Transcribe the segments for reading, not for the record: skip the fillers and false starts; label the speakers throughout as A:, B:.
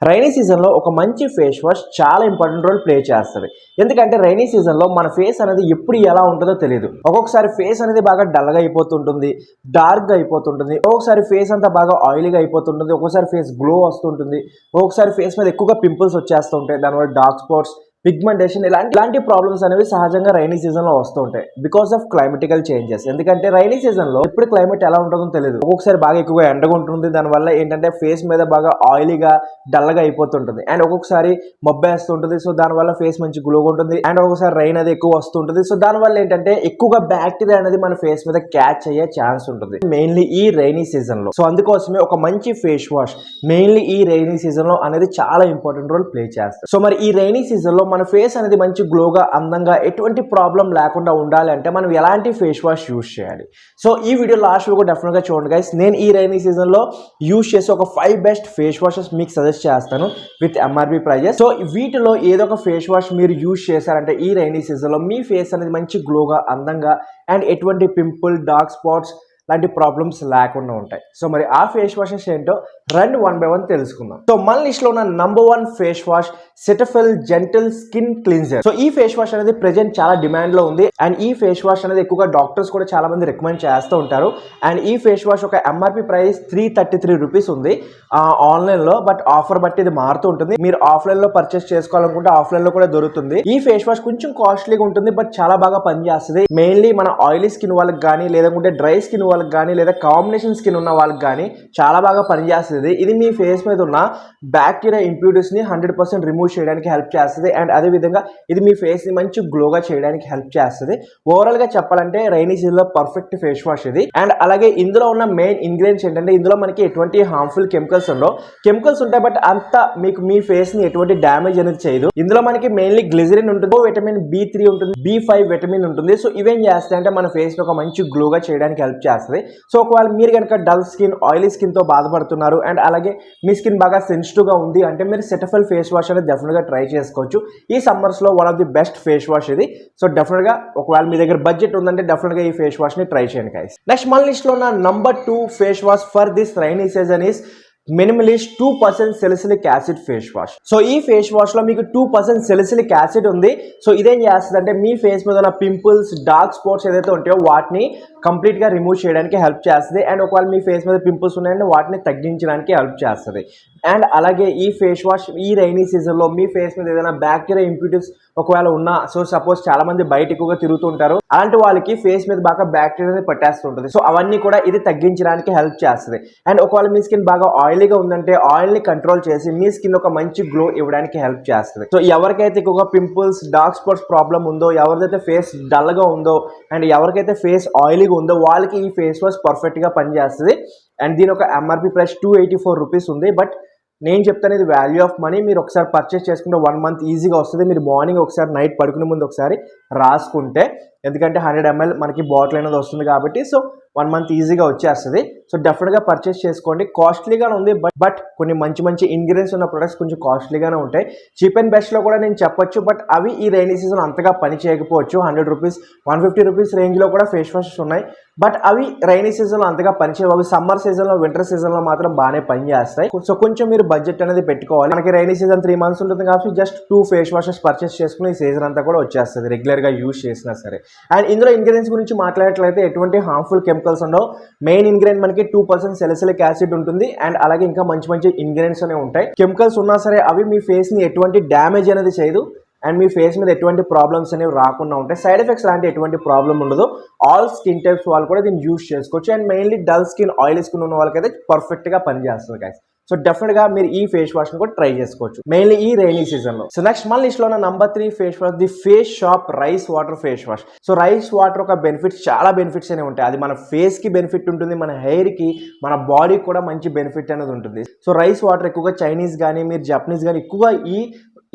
A: Rainy సీజన్లో ఒక మంచి ఫేస్ వాష్ చాలా ఇంపార్టెంట్ రోల్ ప్లే చేస్తుంది. ఎందుకంటే రైనీ సీజన్లో మన ఫేస్ అనేది ఎప్పుడు ఎలా ఉంటుందో తెలియదు. ఒక్కొక్కసారి ఫేస్ అనేది బాగా డల్గా అయిపోతుంటుంది, డార్క్గా అయిపోతుంటుంది, ఒక్కొక్కసారి ఫేస్ అంతా బాగా ఆయిలీగా అయిపోతుంటుంది, ఒక్కొక్కసారి ఫేస్ గ్లో వస్తుంటుంది, ఒక్కొక్కసారి ఫేస్ మీద ఎక్కువగా పింపుల్స్ వచ్చేస్తుంటాయి, దానివల్ల డార్క్ స్పాట్స్, పిగ్మెంటేషన్ ఇలాంటి ప్రాబ్లమ్స్ అనేవి సహజంగా రైనీ సీజన్ లో వస్తూ ఉంటాయి బికాస్ ఆఫ్ క్లైమేటికల్ చేంజెస్. ఎందుకంటే రైనీ సీజన్ లో ఎప్పుడు క్లైమేట్ ఎలా ఉంటుందో తెలియదు. ఒక్కొక్కసారి బాగా ఎక్కువగా ఎండగా ఉంటుంది, దానివల్ల ఏంటంటే ఫేస్ మీద బాగా ఆయిలీగా డల్గా అయిపోతుంటుంది, అండ్ ఒక్కొక్కసారి మబ్బేస్తుంటుంది, సో దానివల్ల ఫేస్ మంచి గ్లోగా ఉంటుంది, అండ్ ఒక్కొక్కసారి రైన్ అది ఎక్కువ వస్తుంటుంది, సో దానివల్ల ఏంటంటే ఎక్కువగా బ్యాక్టీరియా అనేది మన ఫేస్ మీద క్యాచ్ అయ్యే ఛాన్స్ ఉంటుంది మెయిన్లీ ఈ రైనీ సీజన్ లో. సో అందుకోసమే ఒక మంచి ఫేస్ వాష్ మెయిన్లీ ఈ రైనీ సీజన్ లో అనేది చాలా ఇంపార్టెంట్ రోల్ ప్లే చేస్తారు. సో మరి ఈ రైనీ సీజన్ లో మన ఫేస్ అనేది మంచి గ్లోగా, అందంగా, ఎటువంటి ప్రాబ్లం లేకుండా ఉండాలి అంటే మనం ఎలాంటి ఫేస్ వాష్ యూజ్ చేయాలి? సో ఈ వీడియో లాస్ట్ వరకు డెఫినెట్గా చూడండి గైస్. నేను ఈ రైనీ సీజన్ లో యూజ్ చేసే ఒక 5 బెస్ట్ ఫేస్ వాషెస్ మీకు సజెస్ట్ చేస్తాను విత్ ఎంఆర్పి ప్రైజెస్. సో వీటిలో ఏదో ఒక ఫేస్ వాష్ మీరు యూజ్ చేశారంటే ఈ రైనీ సీజన్ లో మీ ఫేస్ అనేది మంచి గ్లోగా, అందంగా, అండ్ ఎటువంటి పింపుల్, డార్క్ స్పాట్స్ లాంటి ప్రాబ్లమ్స్ లేకుండా ఉంటాయి. సో మరి ఆ ఫేస్ వాషెస్ ఏంటో రండి వన్ బై వన్ తెలుసుకుందాం. సో మన లిస్ట్ లో ఉన్న number 1 face wash Cetaphil gentle skin cleanser. So ఈ ఫేస్ వాష్ అనేది ప్రెజెంట్ చాలా డిమాండ్ లో ఉంది, అండ్ ఈ ఫేస్ వాష్ అనేది ఎక్కువగా డాక్టర్స్ కూడా చాలా మంది రికమెండ్ చేస్తూ ఉంటారు. అండ్ ఈ ఫేస్ వాష్ ఒక ఎంఆర్పి ప్రైస్ 333 రూపీస్ ఉంది ఆన్లైన్ లో, బట్ ఆఫర్ బట్టి ఇది మారుతూ ఉంటుంది. మీరు ఆఫ్లైన్ లో పర్చేస్ చేసుకోవాలనుకుంటే ఆఫ్లైన్ లో కూడా దొరుకుతుంది. ఈ ఫేస్ వాష్ కొంచెం కాస్ట్లీగా ఉంటుంది, బట్ చాలా బాగా పనిచేస్తుంది. మెయిన్లీ మన ఆయిలీ స్కిన్ వాళ్ళకి కానీ, లేదంటే డ్రై స్కిన్ వాళ్ళకి కానీ, లేదా కాంబినేషన్ స్కిన్ ఉన్న వాళ్ళకి కానీ చాలా బాగా పనిచేస్తుంది. ఇది మీ ఫేస్ మీద ఉన్న బ్యాక్టీరియా ఇంప్యూరిటీస్ ని 100% రిమూవ్ చేయడానికి హెల్ప్ చేస్తుంది, అండ్ అదే విధంగా ఇది మీ ఫేస్ ని మంచి గ్లోగా చేయడానికి హెల్ప్ చేస్తుంది. ఓవరాల్ గా చెప్పాలంటే రైనీ సీజన్ లో పర్ఫెక్ట్ ఫేస్ వాష్ ఇది. అండ్ అలాగే ఇందులో ఉన్న మెయిన్ ఇంగ్రీడియంట్స్ ఏంటంటే ఇందులో మనకి ఎటువంటి హార్మ్ఫుల్ కెమికల్స్ ఉండవు. కెమికల్స్ ఉంటాయి, బట్ అంతా మీకు మీ ఫేస్ ని ఎటువంటి డ్యామేజ్ అనేది చేయదు. ఇందులో మనకి మెయిన్లీ గ్లిజరిన్ ఉంటుంది, విటమిన్ B3 ఉంటుంది, B5 విటమిన్ ఉంటుంది. సో ఇవేం చేస్తాయంటే మన ఫేస్ ని ఒక మంచి గ్లోగా చేయడానికి హెల్ప్ చేస్తుంది. సో ఒకవేళ మీరు కనుక డల్ స్కిన్, ఆయిలీ స్కిన్ తో బాధపడుతున్నారు, అండ్ అలాగే మీ స్కిన్ బాగా సెన్సిటివ్ గా ఉంది అంటే మీరు సెటఫిల్ ఫేస్ వాష్ అనేది డెఫినెట్ గా ట్రై చేసుకోవచ్చు. ఈ సమ్మర్స్ లో one of the best face wash ఇది. సో డెఫినెట్ గా ఒకవేళ మీ దగ్గర బడ్జెట్ ఉందంటే డెఫినెట్ గా ఈ ఫేస్ వాష్ ని ట్రై చేయండి గైస్. నెక్స్ట్ మన లిస్ట్ లో ఉన్న number 2 face wash for this rainy season is minimalist 2% salicylic acid face wash. So ఈ ఫేస్ వాష్ లో మీకు 2% సెలిసిలిక్ యాసిడ్ ఉంది. సో ఇదేం చేస్తుంది అంటే మీ ఫేస్ మీద ఉన్న పింపుల్స్, డార్క్ స్పాట్స్ ఏదైతే ఉంటాయో వాటిని కంప్లీట్ గా రిమూవ్ చేయడానికి హెల్ప్ చేస్తుంది, అండ్ ఒకవేళ మీ ఫేస్ మీద పింపుల్స్ ఉన్నాయంటే వాటిని తగ్గించడానికి హెల్ప్ చేస్తుంది. అండ్ అలాగే ఈ ఫేస్ వాష్ ఈ రైనీ సీజన్ లో మీ ఫేస్ మీద ఏదైనా బ్యాక్టీరియా ఇంప్యూరిటీస్ ఒకవేళ ఉన్నా, సో సపోజ్ చాలా మంది బయట ఎక్కువగా తిరుగుతుంటారు, అలాంటి వాళ్ళకి ఫేస్ మీద బాగా బ్యాక్టీరియా పట్టేస్తుంటుంది. సో అవన్నీ కూడా ఇది తగ్గించడానికి హెల్ప్ చేస్తుంది. అండ్ ఒకవేళ మీ స్కిన్ బాగా ఆయిలీగా ఉందంటే ఆయిల్ ని కంట్రోల్ చేసి మీ స్కిన్ ఒక మంచి గ్లో ఇవ్వడానికి హెల్ప్ చేస్తుంది. సో ఎవరికైతే ఎక్కువగా పింపుల్స్, డార్క్ స్పాట్స్ ప్రాబ్లం ఉందో, ఎవరికైతే ఫేస్ డల్ గా ఉందో, అండ్ ఎవరికైతే ఫేస్ ఆయిలీగా ఉందో వాళ్ళకి ఈ ఫేస్ వాష్ పర్ఫెక్ట్ గా పనిచేస్తుంది. అండ్ దీని ఒక ఎంఆర్పి ప్రైస్ 284 రూపీస్ ఉంది, బట్ నేను చెప్తాను ఇది వాల్యూ ఆఫ్ మనీ. మీరు ఒకసారి పర్చేస్ చేసుకుంటే 1 మంత్ ఈజీగా వస్తుంది. మీరు మార్నింగ్ ఒకసారి, నైట్ పడుకునే ముందు ఒకసారి రాసుకుంటే, ఎందుకంటే 100 ml మనకి బాటిల్ అనేది వస్తుంది కాబట్టి, సో 1 మంత్ ఈజీగా వచ్చేస్తుంది. సో డెఫినెట్గా పర్చేస్ చేసుకోండి. కాస్ట్లీగానే ఉంది, బట్ కొన్ని మంచి ఇంగ్రీడియంట్స్ ఉన్న ప్రొడక్ట్స్ కొంచెం కాస్ట్లీగానే ఉంటాయి. చీప్ అండ్ బెస్ట్లో కూడా నేను చెప్పొచ్చు, బట్ అవి ఈ రైనీ సీజన్ అంతగా పని చేయకపోవచ్చు. 100 రూపీస్, 150 రూపీస్ రేంజ్లో కూడా ఫేస్ వాషెస్ ఉన్నాయి, బట్ అవి రైనీ సీజన్లో అంతగా పనిచేయవు. సమ్మర్ సీజన్లో, వింటర్ సీజన్లో మాత్రం బాగానే పని చేస్తాయి. సో కొంచెం మీరు బడ్జెట్ అనేది పెట్టుకోవాలి. మనకి రైనీ సీజన్ 3 మంత్స్ ఉంటుంది కాబట్టి జస్ట్ 2 ఫేస్ వాషెస్ పర్చేస్ చేసుకుని ఈ సీజన్ అంతా కూడా వచ్చేస్తుంది రెగ్యులర్గా యూజ్ చేసినా సరే. అండ్ ఇందులో ఇంగ్రీడియంట్స్ గురించి మాట్లాడట్లయితే ఎటువంటి హార్మ్ఫుల్ కెమికల్స్ ఉండవు. మెయిన్ ఇంగ్రీడియంట్ మనకి 2% సెలిసిలిక్ యాసిడ్ ఉంటుంది, అండ్ అలాగే ఇంకా మంచి ఇంగ్రీడియంట్స్ అనేవి ఉంటాయి. కెమికల్స్ ఉన్నా సరే అవి మీ ఫేస్ ని ఎటువంటి డ్యామేజ్ అనేది చేయదు, అండ్ మీ ఫేస్ మీద ఎటువంటి ప్రాబ్లమ్స్ అనేవి రాకుండా ఉంటాయి. సైడ్ ఎఫెక్ట్స్ లాంటి ఎటువంటి ప్రాబ్లం ఉండదు. ఆల్ స్కిన్ టైప్స్ వాళ్ళు కూడా దీన్ని యూజ్ చేసుకోవచ్చు, and mainly dull skin, oily skin ఉన్న వాళ్ళకైతే పర్ఫెక్ట్ గా పనిచేస్తుంది గైస్. సో డెఫినెట్ గా మీరు ఈ ఫేస్ వాష్ ని కూడా ట్రై చేసుకోవచ్చు మెయిన్లీ ఈ రైనీ సీజన్ లో. సో నెక్స్ట్ మన లిస్ట్ లో ఉన్న number 3 face wash the face shop rice water face wash. So rice water ఒక బెనిఫిట్స్, చాలా బెనిఫిట్స్ అనేవి ఉంటాయి. అది మన ఫేస్ కి బెనిఫిట్ ఉంటుంది, మన హెయిర్ కి, మన బాడీకి కూడా మంచి బెనిఫిట్ అనేది ఉంటుంది. సో రైస్ వాటర్ ఎక్కువగా చైనీస్ కానీ, మీరు జపనీస్ కానీ ఎక్కువగా ఈ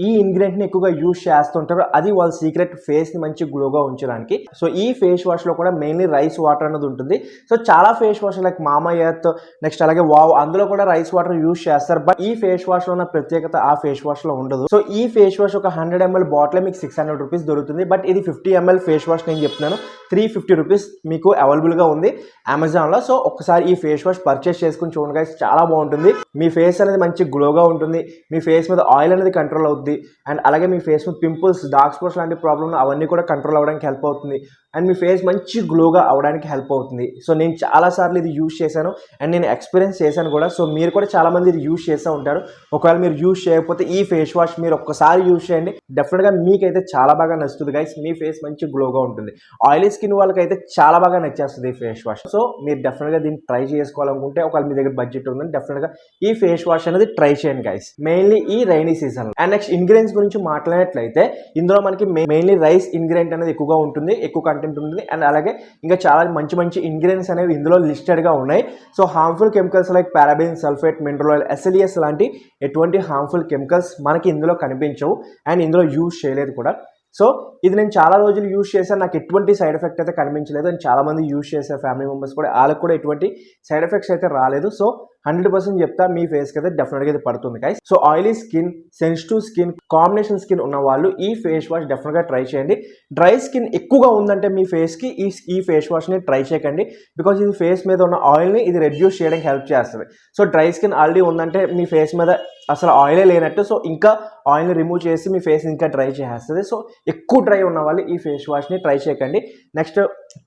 A: ఈ ఇంగ్రీడియంట్ని ఎక్కువగా యూజ్ చేస్తుంటారు. అది వాళ్ళ సీక్రెట్ ఫేస్ని మంచి గ్లోగా ఉంచడానికి. సో ఈ ఫేస్ వాష్లో కూడా మెయిన్లీ రైస్ వాటర్ అనేది ఉంటుంది. సో చాలా ఫేస్ వాష్ లైక్ మామా ఎర్త్, నెక్స్ట్ అలాగే వావ్, అందులో కూడా రైస్ వాటర్ యూజ్ చేస్తారు. బట్ ఈ ఫేస్ వాష్లో ఉన్న ప్రత్యేకత ఆ ఫేస్ వాష్లో ఉండదు. సో ఈ ఫేస్ వాష్ ఒక 100 ml బాటిల్ మీకు 600 రూపీస్ దొరుకుతుంది. బట్ ఇది 50 ml ఫేస్ వాష్ నేను చెప్తున్నాను 350 రూపీస్ మీకు అవైలబుల్గా ఉంది అమెజాన్లో. సో ఒక్కసారి ఈ ఫేస్ వాష్ పర్చేస్ చేసుకుని చూడండి గైస్, చాలా బాగుంటుంది. మీ ఫేస్ అనేది మంచి గ్లోగా ఉంటుంది. మీ ఫేస్ మీద ఆయిల్ అనేది కంట్రోల్ అవుతుంది. అండ్ అలాగే మీ ఫేస్ మీద పింపుల్స్, డార్క్ స్పాట్స్ లాంటి ప్రాబ్లమ్ అవన్నీ కూడా కంట్రోల్ అవ్వడానికి హెల్ప్ అవుతుంది. అండ్ మీ ఫేస్ మంచి గ్లోగా అవ్వడానికి హెల్ప్ అవుతుంది. సో నేను చాలాసార్లు ఇది యూజ్ చేశాను అండ్ నేను ఎక్స్పీరియన్స్ చేశాను కూడా. సో మీరు కూడా చాలామంది ఇది యూజ్ చేస్తూ ఉంటారు. ఒకవేళ మీరు యూజ్ చేయకపోతే ఈ ఫేస్ వాష్ మీరు ఒక్కసారి యూజ్ చేయండి, డెఫినెట్గా మీకైతే చాలా బాగా నచ్చుతుంది గైస్. మీ ఫేస్ మంచి గ్లోగా ఉంటుంది. ఆయిలీ స్కిన్ వాళ్ళకైతే చాలా బాగా నచ్చేస్తుంది ఈ ఫేస్ వాష్. సో మీరు డెఫినెట్గా దీన్ని ట్రై చేసుకోవాలనుకుంటే, ఒకవేళ మీ దగ్గర బడ్జెట్ ఉందని డెఫినెట్గా ఈ ఫేస్ వాష్ అనేది ట్రై చేయండి గైస్, మెయిన్లీ ఈ rainy season. And next ingredients గురించి మాట్లాడినట్లయితే ఇందులో మనకి మెయిన్లీ రైస్ ఇంగ్రీడియంట్ అనేది ఎక్కువగా ఉంటుంది, ఎక్కువ కంటెంట్ ఉంటుంది. అండ్ అలాగే ఇంకా చాలా మంచి మంచి ఇంగ్రీడియంట్స్ అనేవి ఇందులో లిస్టెడ్గా ఉన్నాయి. So harmful chemicals like paraben, sulphate, mineral oil, SLES లాంటి ఎటువంటి హార్మ్ఫుల్ కెమికల్స్ మనకి ఇందులో కనిపించవు అండ్ ఇందులో యూజ్ చేయలేదు కూడా. సో ఇది నేను చాలా రోజులు యూజ్ చేశాను, నాకు ఎటువంటి సైడ్ ఎఫెక్ట్ అయితే కనిపించలేదు. అండ్ చాలామంది యూజ్ చేశారు ఫ్యామిలీ మెంబర్స్ కూడా, వాళ్ళకి కూడా ఎటువంటి సైడ్ ఎఫెక్ట్స్ అయితే రాలేదు. సో 100% చెప్తా మీ ఫేస్కి అయితే డెఫినెట్గా ఇది పడుతుంది guys. So oily skin, sensitive skin, combination skin ఉన్న వాళ్ళు ఈ ఫేస్ వాష్ డెఫినెట్గా ట్రై చేయండి. డ్రై స్కిన్ ఎక్కువగా ఉందంటే మీ ఫేస్కి ఈ ఫేస్ వాష్ని ట్రై చేయకండి. బికాజ్ ఇది ఫేస్ మీద ఉన్న ఆయిల్ని ఇది రెడ్యూస్ చేయడానికి హెల్ప్ చేస్తుంది. సో డ్రై స్కిన్ ఆల్రెడీ ఉందంటే మీ ఫేస్ మీద అసలు ఆయిలే లేనట్టు. సో ఇంకా ఆయిల్ని రిమూవ్ చేసి మీ ఫేస్ ఇంకా డ్రై చేసేస్తుంది. సో ఎక్కువ డ్రై ఉన్న వాళ్ళు ఈ ఫేస్ వాష్ని ట్రై చేయకండి. నెక్స్ట్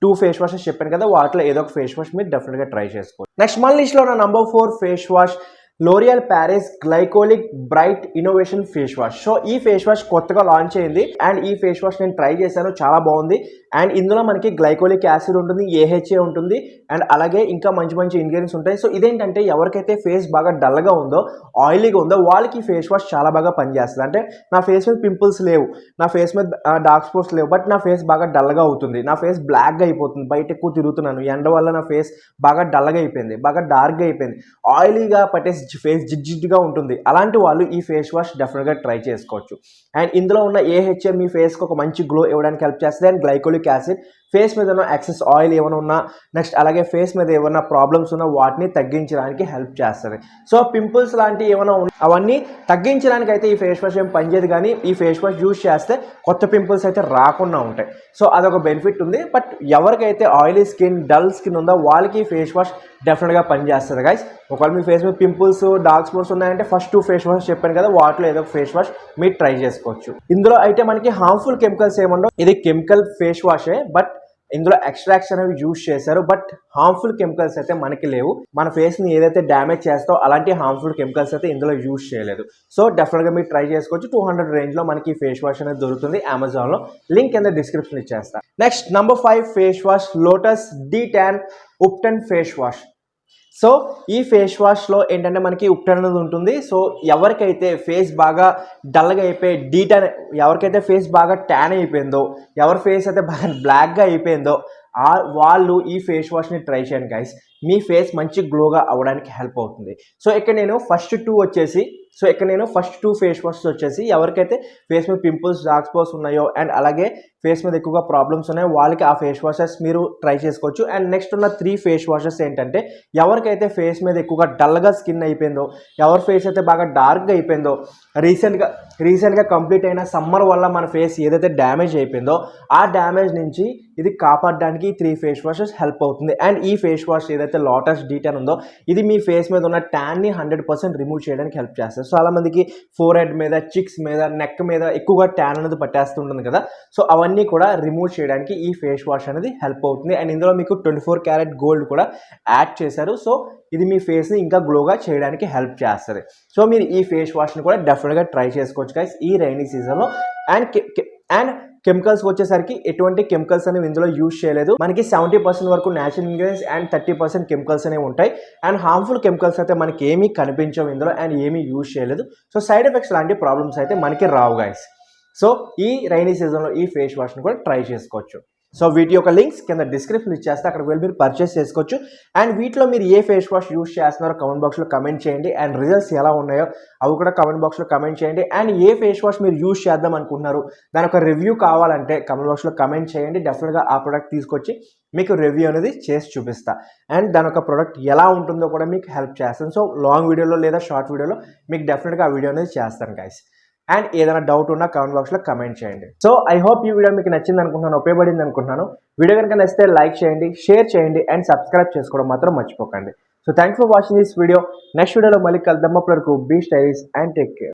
A: 2 ఫేస్ వాషెస్ చెప్పాను కదా, వాటిలో ఏదో ఒక ఫేస్ వాష్ మీరు డెఫినెట్గా ట్రై చేసుకోండి. నెక్స్ట్ మన లిస్ట్లో ఉన్న number 4 face wash L'Oreal Paris glycolic bright innovation face wash. So ఈ ఫేస్ వాష్ కొత్తగా లాంచ్ అయింది అండ్ ఈ ఫేస్ వాష్ నేను ట్రై చేశాను, చాలా బాగుంది. అండ్ ఇందులో మనకి గ్లైకోలిక్ యాసిడ్ ఉంటుంది, AHA ఉంటుంది అండ్ అలాగే ఇంకా మంచి మంచి ఇంగ్రీడియంట్స్ ఉంటాయి. సో ఇదేంటంటే ఎవరికైతే ఫేస్ బాగా డల్గా ఉందో, ఆయిలీగా ఉందో వాళ్ళకి ఈ ఫేస్ వాష్ చాలా బాగా పనిచేస్తుంది. అంటే నా ఫేస్ మీద పింపుల్స్ లేవు, నా ఫేస్ మీద డార్క్ స్పాట్స్ లేవు, బట్ నా ఫేస్ బాగా డల్గా అవుతుంది, నా ఫేస్ బ్లాక్గా అయిపోతుంది, బయట ఎక్కువ తిరుగుతున్నాను, ఎండ వల్ల నా ఫేస్ బాగా డల్గా అయిపోయింది, బాగా డార్క్గా అయిపోయింది, ఆయిలీగా పట్టేసి ఫేస్ జిడ్జిడ్గా ఉంటుంది. అలాంటి వాళ్ళు ఈ ఫేస్ వాష్ డెఫినెట్గా ట్రై చేసుకోవచ్చు. అండ్ ఇందులో ఉన్న AHA మీ ఫేస్కి ఒక మంచి గ్లో ఇవ్వడానికి హెల్ప్ చేస్తుంది. అండ్ గ్లైకోలిక్ యాసిడ్ ఫేస్ మీద ఉన్న ఎక్సెస్ ఆయిల్ ఏమైనా ఉన్నా, నెక్స్ట్ అలాగే ఫేస్ మీద ఏమైనా ప్రాబ్లమ్స్ ఉన్నా వాటిని తగ్గించడానికి హెల్ప్ చేస్తుంది. సో పింపుల్స్ లాంటివి ఏమైనా అవన్నీ తగ్గించడానికి అయితే ఈ ఫేస్ వాష్ ఏం పనిచేయదు, కానీ ఈ ఫేస్ వాష్ యూజ్ చేస్తే కొత్త పింపుల్స్ అయితే రాకుండా ఉంటాయి. సో అదొక బెనిఫిట్ ఉంది. బట్ ఎవరికైతే ఆయిలీ స్కిన్, డల్ స్కిన్ ఉందో వాళ్ళకి ఈ ఫేస్ వాష్ డెఫినెట్గా పనిచేస్తుంది గైస్. ఒకవేళ మీ ఫేస్ మీద పింపుల్స్, డార్క్ స్పాట్స్ ఉన్నాయంటే ఫస్ట్ 2 ఫేస్ వాష్ చెప్పాను కదా, వాటిలో ఏదో ఒక ఫేస్ వాష్ మీరు ట్రై చేసుకోవచ్చు. ఇందులో అయితే మనకి హార్మ్ఫుల్ కెమికల్స్ ఏముండవు, ఇది కెమికల్ ఫేస్ వాషే, బట్ ఇందులో ఎక్స్ట్రాక్ట్స్ అనేవి యూజ్ చేశారు. బట్ హార్మ్ఫుల్ కెమికల్స్ అయితే మనకి లేవు. మన ఫేస్ని ఏదైతే డ్యామేజ్ చేస్తావో అలాంటి హార్మ్ఫుల్ కెమికల్స్ అయితే ఇందులో యూజ్ చేయలేదు. సో డెఫినెట్గా మీరు ట్రై చేసుకోవచ్చు. 200 రేంజ్లో మనకి ఫేస్ వాష్ అనేది దొరుకుతుంది అమెజాన్లో, లింక్ కింద డిస్క్రిప్షన్ ఇచ్చేస్తా. Next number 5 face wash lotus D10 ubtan face wash. So ఈ ఫేస్ వాష్లో ఏంటంటే మనకి ఉప్టన్ అనేది ఉంటుంది. సో ఎవరికైతే ఫేస్ బాగా డల్గా అయిపోయి D10, ఎవరికైతే ఫేస్ బాగా ట్యాన్ అయిపోయిందో, ఎవరి ఫేస్ అయితే బాగా బ్లాక్గా అయిపోయిందో వాళ్ళు ఈ ఫేస్ వాష్ని ట్రై చేయండి గైస్. మీ ఫేస్ మంచి గ్లోగా అవ్వడానికి హెల్ప్ అవుతుంది. సో ఇక్కడ నేను ఫస్ట్ 2 ఫేస్ వాషెస్ వచ్చేసి ఎవరికైతే ఫేస్ మీద పింపుల్స్, డార్క్ స్పాట్స్ ఉన్నాయో అండ్ అలాగే ఫేస్ మీద ఎక్కువగా ప్రాబ్లమ్స్ ఉన్నాయో వాళ్ళకి ఆ ఫేస్ వాషెస్ మీరు ట్రై చేసుకోవచ్చు. అండ్ నెక్స్ట్ ఉన్న 3 ఫేస్ వాషెస్ ఏంటంటే ఎవరికైతే ఫేస్ మీద ఎక్కువగా డల్గా స్కిన్ అయిపోయిందో, ఎవరి ఫేస్ అయితే బాగా డార్క్గా అయిపోయిందో, రీసెంట్గా కంప్లీట్ అయిన సమ్మర్ వల్ల మన ఫేస్ ఏదైతే డ్యామేజ్ అయిపోయిందో ఆ డ్యామేజ్ నుంచి ఇది కాపాడడానికి 3 ఫేస్ వాషెస్ హెల్ప్ అవుతుంది. అండ్ ఈ ఫేస్ వాష్ ఏదైతే లోటస్ D10 ఉందో ఇది మీ ఫేస్ మీద ఉన్న ట్యాన్ని 100% రిమూవ్ చేయడానికి హెల్ప్ చేస్తుంది. చాలా మందికి ఫోర్ హెడ్ మీద, చిక్స్ మీద, నెక్ మీద ఎక్కువగా ట్యాన్ అనేది పట్టేస్తుంటుంది కదా. సో అవన్నీ కూడా రిమూవ్ చేయడానికి ఈ ఫేస్ వాష్ అనేది హెల్ప్ అవుతుంది. అండ్ ఇందులో మీకు 24 క్యారెట్ గోల్డ్ కూడా యాడ్ చేశారు. సో ఇది మీ ఫేస్ని ఇంకా గ్లోగా చేయడానికి హెల్ప్ చేస్తుంది. సో మీరు ఈ ఫేస్ వాష్ని కూడా డెఫినెట్గా ట్రై చేసుకోవచ్చు గైస్ ఈ రైనీ సీజన్లో. అండ్ కెమికల్స్ వచ్చేసరికి ఎటువంటి కెమికల్స్ అనేవి ఇందులో యూజ్ చేయలేదు. మనకి 70% వరకు న్యాచురల్ ఇంగ్రీడియంట్స్ అండ్ 30% కెమికల్స్ అనేవి ఉంటాయి. అండ్ హార్మ్ఫుల్ కెమికల్స్ అయితే మనకి ఏమీ కనిపించవు ఇందులో అండ్ ఏమీ యూజ్ చేయలేదు. సో సైడ్ ఎఫెక్ట్స్ లాంటి ప్రాబ్లమ్స్ అయితే మనకి రావు గైస్. సో ఈ రైనీ సీజన్లో ఈ ఫేస్ వాష్ని కూడా ట్రై చేసుకోవచ్చు. సో వీటి యొక్క లింక్స్ కింద డిస్క్రిప్షన్ ఇచ్చేస్తే అక్కడికి వెళ్ళి మీరు పర్చేస్ చేసుకోవచ్చు. అండ్ వీటిలో మీరు ఏ ఫేస్ వాష్ యూస్ చేస్తున్నారో కమెంట్ బాక్స్లో కమెంట్ చేయండి. అండ్ రిజల్ట్స్ ఎలా ఉన్నాయో అవి కూడా కమెంట్ బాక్స్లో కమెంట్ చేయండి. అండ్ ఏ ఫేస్ వాష్ మీరు యూస్ చేద్దాం అనుకుంటున్నారు, దాని ఒక రివ్యూ కావాలంటే కమెంట్ బాక్స్లో కమెంట్ చేయండి. డెఫినెట్గా ఆ ప్రోడక్ట్ తీసుకొచ్చి మీకు రివ్యూ అనేది చేసి చూపిస్తా. అండ్ దాని ఒక ప్రోడక్ట్ ఎలా ఉంటుందో కూడా మీకు హెల్ప్ చేస్తాను. సో లాంగ్ వీడియోలో లేదా షార్ట్ వీడియోలో మీకు డెఫినెట్గా ఆ వీడియో అనేది చేస్తాను గైస్. అండ్ ఏదైనా డౌట్ ఉన్నా కామెంట్ బాక్స్లో కమెంట్ చేయండి. సో ఐ హోప్ ఈ వీడియో మీకు నచ్చింది అనుకుంటున్నాను, ఉపయోగపడింది అనుకుంటున్నాను. వీడియో కనుక నచ్చితే లైక్ చేయండి, షేర్ చేయండి అండ్ సబ్స్క్రైబ్ చేసుకోవడం మాత్రం మర్చిపోకండి. So thanks for watching this video. Next వీడియోలో మళ్ళీ కలుద్దాం. అప్పటి వరకు be stylish and take care.